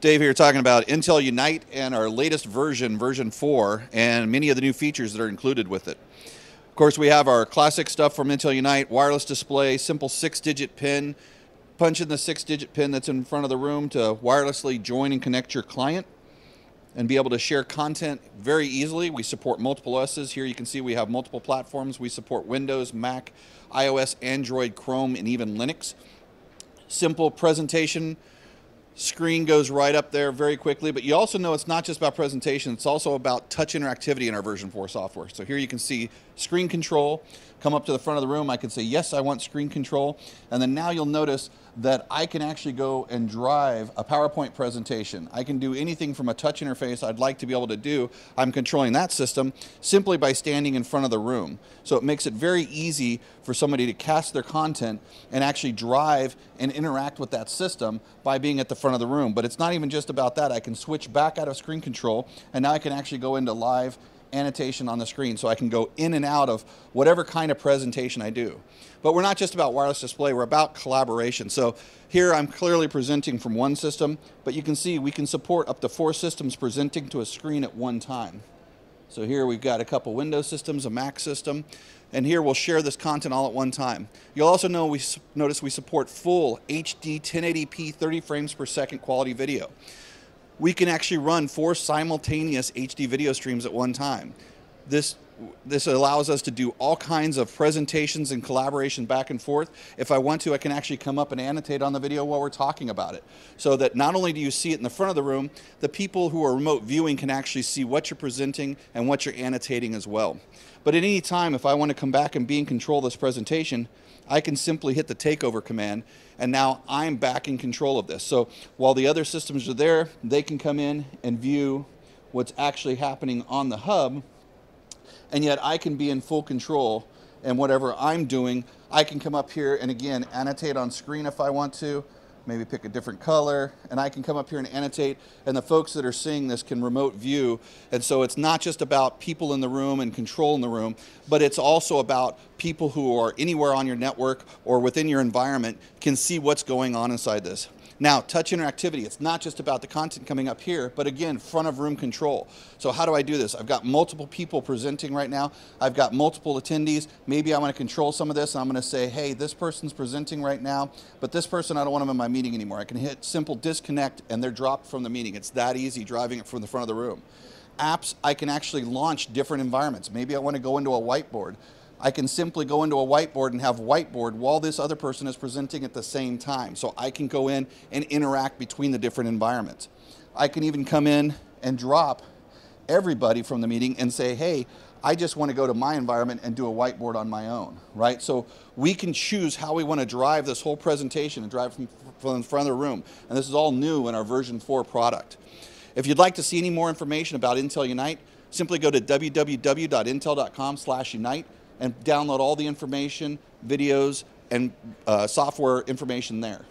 Dave here talking about Intel Unite and our latest version, version 4, and many of the new features that are included with it. Of course, we have our classic stuff from Intel Unite, wireless display, simple 6-digit pin. Punch in the 6-digit pin that's in front of the room to wirelessly join and connect your client and be able to share content very easily. We support multiple OSs. Here you can see we have multiple platforms. We support Windows, Mac, iOS, Android, Chrome, and even Linux. Simple presentation. Screen goes right up there very quickly, but you also know it's not just about presentation, it's also about touch interactivity in our version 4 software. So here you can see screen control, come up to the front of the room, I can say, yes, I want screen control, and then now you'll notice that I can actually go and drive a PowerPoint presentation. I can do anything from a touch interface I'd like to be able to do. I'm controlling that system simply by standing in front of the room. So it makes it very easy for somebody to cast their content and actually drive and interact with that system by being at the front of the room. But it's not even just about that. I can switch back out of screen control, and now I can actually go into live annotation on the screen, so I can go in and out of whatever kind of presentation I do. But we're not just about wireless display, we're about collaboration. So here I'm clearly presenting from one system, but you can see we can support up to 4 systems presenting to a screen at one time. So here we've got a couple Windows systems, a Mac system, and here we'll share this content all at one time. You'll also notice we support full HD 1080p 30 frames per second quality video. We can actually run 4 simultaneous HD video streams at one time. This allows us to do all kinds of presentations and collaboration back and forth. If I want to, I can actually come up and annotate on the video while we're talking about it. So that not only do you see it in the front of the room, the people who are remote viewing can actually see what you're presenting and what you're annotating as well. But at any time, if I want to come back and be in control of this presentation, I can simply hit the takeover command, and now I'm back in control of this. So while the other systems are there, they can come in and view what's actually happening on the hub, and yet I can be in full control, and whatever I'm doing, I can come up here and again annotate on screen if I want to, maybe pick a different color, and I can come up here and annotate, and the folks that are seeing this can remote view. And so it's not just about people in the room and control in the room, but it's also about people who are anywhere on your network or within your environment can see what's going on inside this. Now, touch interactivity, it's not just about the content coming up here, but again, front of room control. So how do I do this? I've got multiple people presenting right now. I've got multiple attendees. Maybe I want to control some of this. I'm going to say, hey, this person's presenting right now, but this person, I don't want them in my meeting anymore. I can hit simple disconnect and they're dropped from the meeting. It's that easy driving it from the front of the room. Apps, I can actually launch different environments. Maybe I want to go into a whiteboard. I can simply go into a whiteboard and have whiteboard while this other person is presenting at the same time. So I can go in and interact between the different environments. I can even come in and drop everybody from the meeting and say, hey, I just want to go to my environment and do a whiteboard on my own, right? So we can choose how we want to drive this whole presentation and drive from the front of the room. And this is all new in our version 4 product. If you'd like to see any more information about Intel Unite, simply go to www.intel.com/unite and download all the information, videos, and software information there.